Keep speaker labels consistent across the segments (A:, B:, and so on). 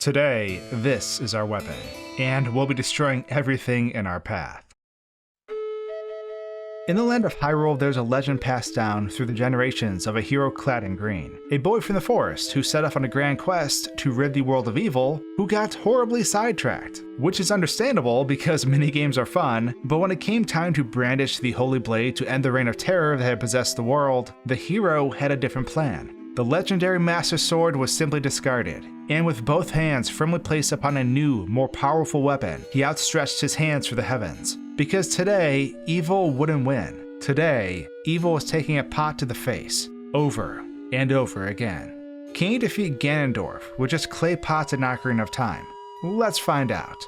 A: Today, this is our weapon, and we'll be destroying everything in our path. In the land of Hyrule, there's a legend passed down through the generations of a hero clad in green. A boy from the forest who set off on a grand quest to rid the world of evil, who got horribly sidetracked. Which is understandable because minigames are fun, but when it came time to brandish the holy blade to end the reign of terror that had possessed the world, the hero had a different plan. The legendary Master Sword was simply discarded, and with both hands firmly placed upon a new, more powerful weapon, he outstretched his hands for the heavens. Because today, evil wouldn't win. Today, evil is taking a pot to the face, over and over again. Can you defeat Ganondorf with just clay pots in Ocarina of Time? Let's find out.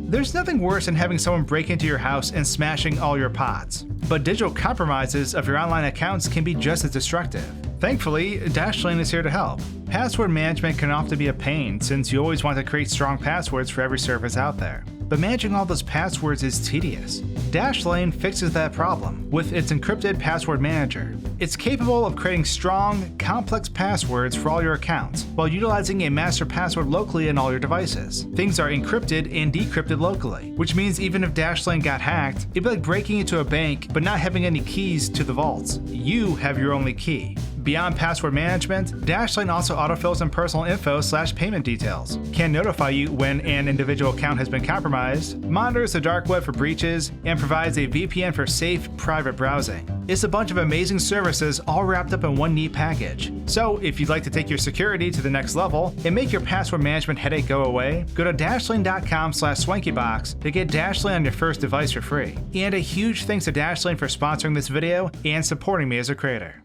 A: There's nothing worse than having someone break into your house and smashing all your pots, but digital compromises of your online accounts can be just as destructive. Thankfully, Dashlane is here to help. Password management can often be a pain since you always want to create strong passwords for every service out there. But managing all those passwords is tedious. Dashlane fixes that problem with its encrypted password manager. It's capable of creating strong, complex passwords for all your accounts while utilizing a master password locally on all your devices. Things are encrypted and decrypted locally, which means even if Dashlane got hacked, it'd be like breaking into a bank but not having any keys to the vaults. You have your only key. Beyond password management, Dashlane also autofills in personal info/payment details, can notify you when an individual account has been compromised, monitors the dark web for breaches, and provides a VPN for safe, private browsing. It's a bunch of amazing services all wrapped up in one neat package. So if you'd like to take your security to the next level and make your password management headache go away, go to dashlane.com/SwankyBox to get Dashlane on your first device for free. And a huge thanks to Dashlane for sponsoring this video and supporting me as a creator.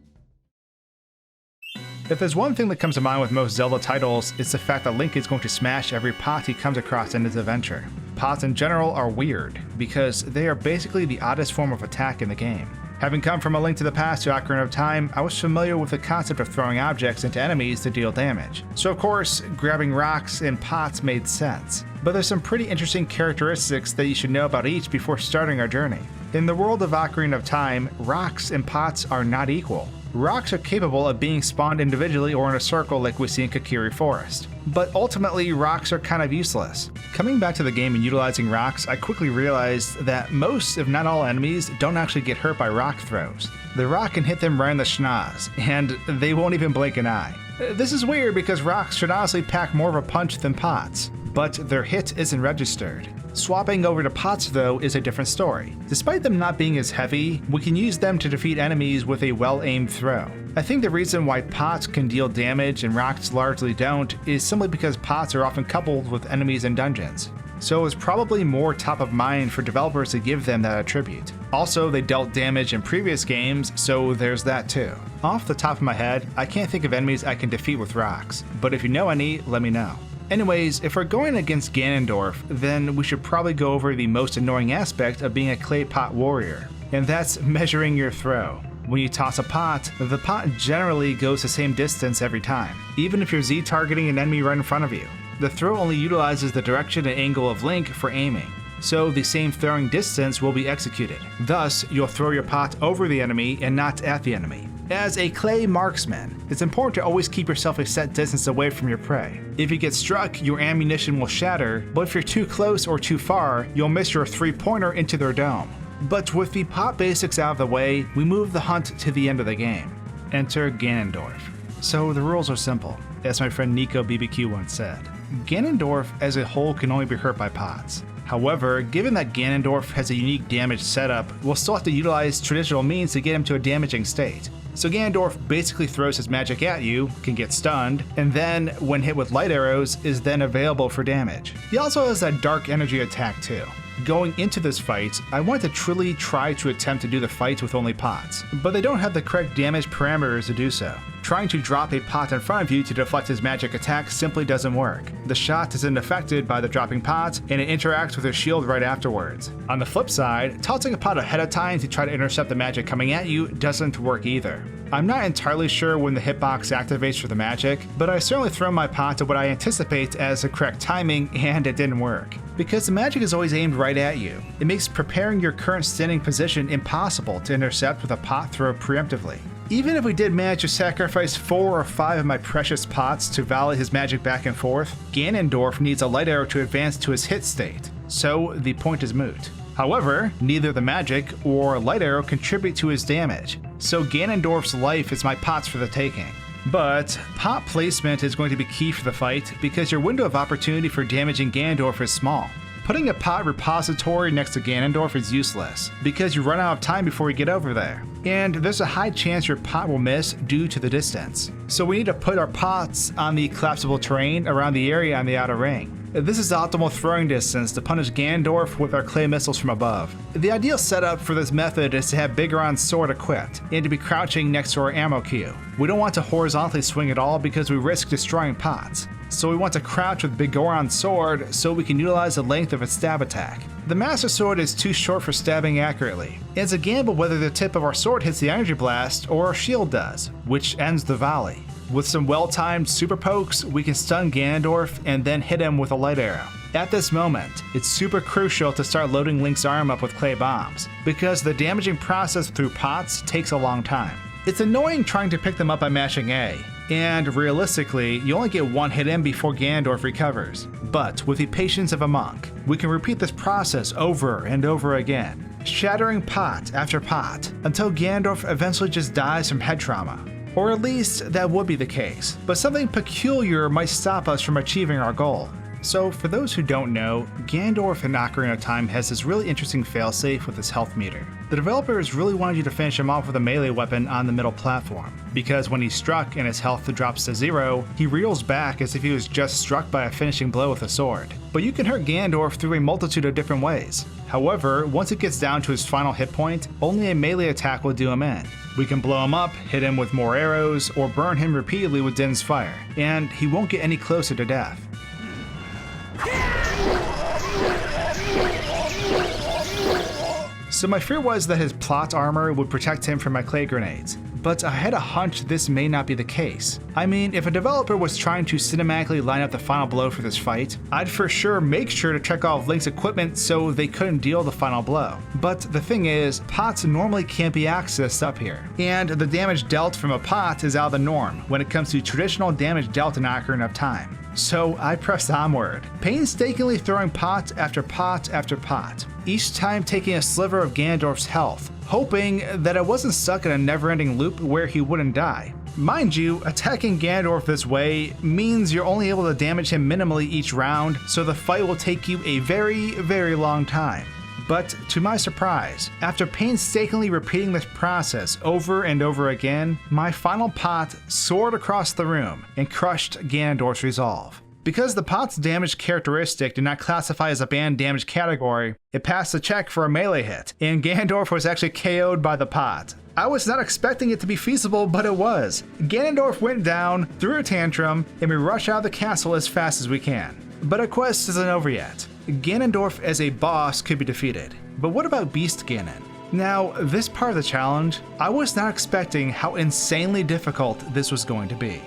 A: If there's one thing that comes to mind with most Zelda titles, it's the fact that Link is going to smash every pot he comes across in his adventure. Pots in general are weird, because they are basically the oddest form of attack in the game. Having come from A Link to the Past to Ocarina of Time, I was familiar with the concept of throwing objects into enemies to deal damage. So of course, grabbing rocks and pots made sense. But there's some pretty interesting characteristics that you should know about each before starting our journey. In the world of Ocarina of Time, rocks and pots are not equal. Rocks are capable of being spawned individually or in a circle like we see in Kokiri Forest. But ultimately, rocks are kind of useless. Coming back to the game and utilizing rocks, I quickly realized that most, if not all enemies, don't actually get hurt by rock throws. The rock can hit them right in the schnoz, and they won't even blink an eye. This is weird because rocks should honestly pack more of a punch than pots, but their hit isn't registered. Swapping over to pots though is a different story. Despite them not being as heavy, we can use them to defeat enemies with a well-aimed throw. I think the reason why pots can deal damage and rocks largely don't is simply because pots are often coupled with enemies in dungeons. So it's probably more top of mind for developers to give them that attribute. Also, they dealt damage in previous games, so there's that too. Off the top of my head, I can't think of enemies I can defeat with rocks, but if you know any, let me know. Anyways, if we're going against Ganondorf, then we should probably go over the most annoying aspect of being a clay pot warrior, and that's measuring your throw. When you toss a pot, the pot generally goes the same distance every time, even if you're Z-targeting an enemy right in front of you. The throw only utilizes the direction and angle of Link for aiming, so the same throwing distance will be executed. Thus, you'll throw your pot over the enemy and not at the enemy. As a clay marksman, it's important to always keep yourself a set distance away from your prey. If you get struck, your ammunition will shatter, but if you're too close or too far, you'll miss your three-pointer into their dome. But with the pot basics out of the way, we move the hunt to the end of the game. Enter Ganondorf. So the rules are simple, as my friend Nico BBQ once said. Ganondorf as a whole can only be hurt by pots. However, given that Ganondorf has a unique damage setup, we'll still have to utilize traditional means to get him to a damaging state. So Ganondorf basically throws his magic at you, can get stunned, and then, when hit with light arrows, is then available for damage. He also has that dark energy attack too. Going into this fight, I want to truly try to attempt to do the fight with only pots, but they don't have the correct damage parameters to do so. Trying to drop a pot in front of you to deflect his magic attack simply doesn't work. The shot isn't affected by the dropping pot, and it interacts with your shield right afterwards. On the flip side, tossing a pot ahead of time to try to intercept the magic coming at you doesn't work either. I'm not entirely sure when the hitbox activates for the magic, but I certainly throw my pot to what I anticipate as the correct timing, and it didn't work. Because the magic is always aimed right at you, it makes preparing your current standing position impossible to intercept with a pot throw preemptively. Even if we did manage to sacrifice 4 or 5 of my precious pots to volley his magic back and forth, Ganondorf needs a light arrow to advance to his hit state, so the point is moot. However, neither the magic or light arrow contribute to his damage, so Ganondorf's life is my pots for the taking. But pot placement is going to be key for the fight because your window of opportunity for damaging Ganondorf is small. Putting a pot repository next to Ganondorf is useless, because you run out of time before you get over there, and there's a high chance your pot will miss due to the distance. So we need to put our pots on the collapsible terrain around the area on the outer ring. This is optimal throwing distance to punish Ganondorf with our clay missiles from above. The ideal setup for this method is to have Big Goron's sword equipped, and to be crouching next to our ammo queue. We don't want to horizontally swing at all because we risk destroying pots. So we want to crouch with Big Goron's sword so we can utilize the length of its stab attack. The Master Sword is too short for stabbing accurately. It's a gamble whether the tip of our sword hits the energy blast or our shield does, which ends the volley. With some well-timed super pokes, we can stun Ganondorf and then hit him with a light arrow. At this moment, it's super crucial to start loading Link's arm up with clay bombs, because the damaging process through pots takes a long time. It's annoying trying to pick them up by mashing A, and realistically, you only get one hit in before Ganondorf recovers. But with the patience of a monk, we can repeat this process over and over again, shattering pot after pot, until Ganondorf eventually just dies from head trauma. Or at least that would be the case, but something peculiar might stop us from achieving our goal. So for those who don't know, Ganondorf in Ocarina of Time has this really interesting failsafe with his health meter. The developers really wanted you to finish him off with a melee weapon on the middle platform, because when he's struck and his health drops to 0, he reels back as if he was just struck by a finishing blow with a sword. But you can hurt Ganondorf through a multitude of different ways. However, once it gets down to his final hit point, only a melee attack will do him in. We can blow him up, hit him with more arrows, or burn him repeatedly with Din's fire, and he won't get any closer to death. So my fear was that his plot armor would protect him from my clay grenades, but I had a hunch this may not be the case. I mean, if a developer was trying to cinematically line up the final blow for this fight, I'd for sure make sure to check off Link's equipment so they couldn't deal the final blow. But the thing is, pots normally can't be accessed up here, and the damage dealt from a pot is out of the norm when it comes to traditional damage dealt in Ocarina of Time. So I pressed onward, painstakingly throwing pot after pot after pot, each time taking a sliver of Ganondorf's health, hoping that I wasn't stuck in a never-ending loop where he wouldn't die. Mind you, attacking Ganondorf this way means you're only able to damage him minimally each round, so the fight will take you a very, very long time. But to my surprise, after painstakingly repeating this process over and over again, my final pot soared across the room and crushed Ganondorf's resolve. Because the pot's damage characteristic did not classify as a banned damage category, it passed the check for a melee hit, and Ganondorf was actually KO'd by the pot. I was not expecting it to be feasible, but it was. Ganondorf went down, threw a tantrum, and we rush out of the castle as fast as we can. But our quest isn't over yet. Ganondorf as a boss could be defeated, but what about Beast Ganon? Now, this part of the challenge, I was not expecting how insanely difficult this was going to be.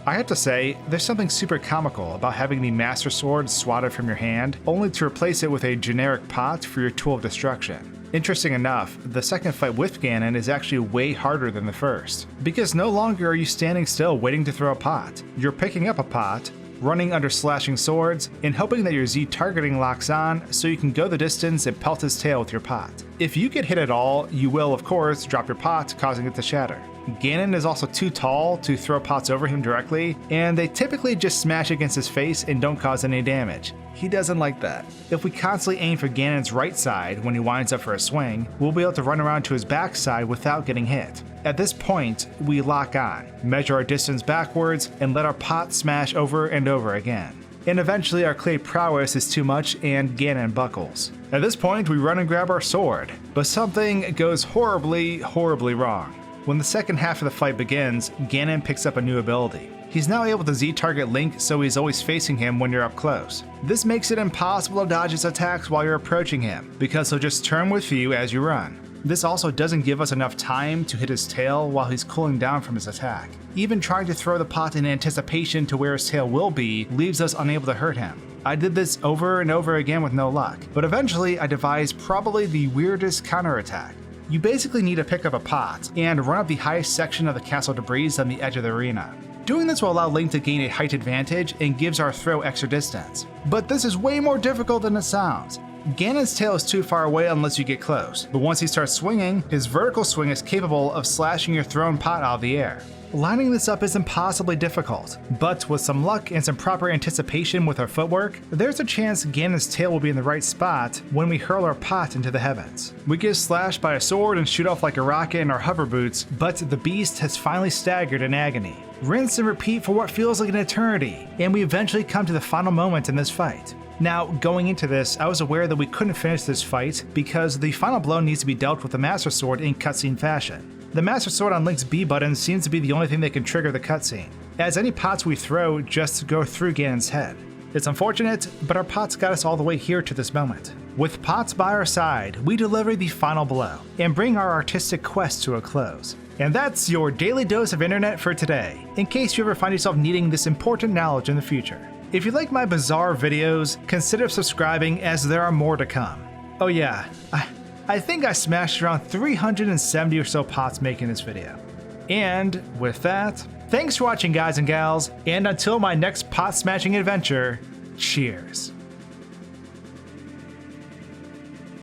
A: I have to say, there's something super comical about having the Master Sword swatted from your hand, only to replace it with a generic pot for your tool of destruction. Interesting enough, the second fight with Ganon is actually way harder than the first, because no longer are you standing still waiting to throw a pot. You're picking up a pot, running under slashing swords, and hoping that your Z targeting locks on so you can go the distance and pelt his tail with your pot. If you get hit at all, you will of course drop your pot, causing it to shatter. Ganon is also too tall to throw pots over him directly, and they typically just smash against his face and don't cause any damage. He doesn't like that. If we constantly aim for Ganon's right side when he winds up for a swing, we'll be able to run around to his backside without getting hit. At this point, we lock on, measure our distance backwards, and let our pot smash over and over again. And eventually our clay prowess is too much and Ganon buckles. At this point, we run and grab our sword, but something goes horribly, horribly wrong. When the second half of the fight begins, Ganon picks up a new ability. He's now able to Z-target Link, so he's always facing him when you're up close. This makes it impossible to dodge his attacks while you're approaching him, because he'll just turn with you as you run. This also doesn't give us enough time to hit his tail while he's cooling down from his attack. Even trying to throw the pot in anticipation to where his tail will be leaves us unable to hurt him. I did this over and over again with no luck, but eventually I devised probably the weirdest counterattack. You basically need to pick up a pot and run up the highest section of the castle debris on the edge of the arena. Doing this will allow Link to gain a height advantage and gives our throw extra distance. But this is way more difficult than it sounds. Ganon's tail is too far away unless you get close, but once he starts swinging, his vertical swing is capable of slashing your thrown pot out of the air. Lining this up is impossibly difficult, but with some luck and some proper anticipation with our footwork, there's a chance Ganon's tail will be in the right spot when we hurl our pot into the heavens. We get slashed by a sword and shoot off like a rocket in our hover boots, but the beast has finally staggered in agony. Rinse and repeat for what feels like an eternity, and we eventually come to the final moment in this fight. Now, going into this, I was aware that we couldn't finish this fight because the final blow needs to be dealt with the Master Sword in cutscene fashion. The Master Sword on Link's B button seems to be the only thing that can trigger the cutscene, as any pots we throw just go through Ganon's head. It's unfortunate, but our pots got us all the way here to this moment. With pots by our side, we deliver the final blow, and bring our artistic quest to a close. And that's your daily dose of internet for today, in case you ever find yourself needing this important knowledge in the future. If you like my bizarre videos, consider subscribing as there are more to come. Oh yeah, I think I smashed around 370 or so pots making this video. And with that, thanks for watching guys and gals, and until my next pot smashing adventure, cheers.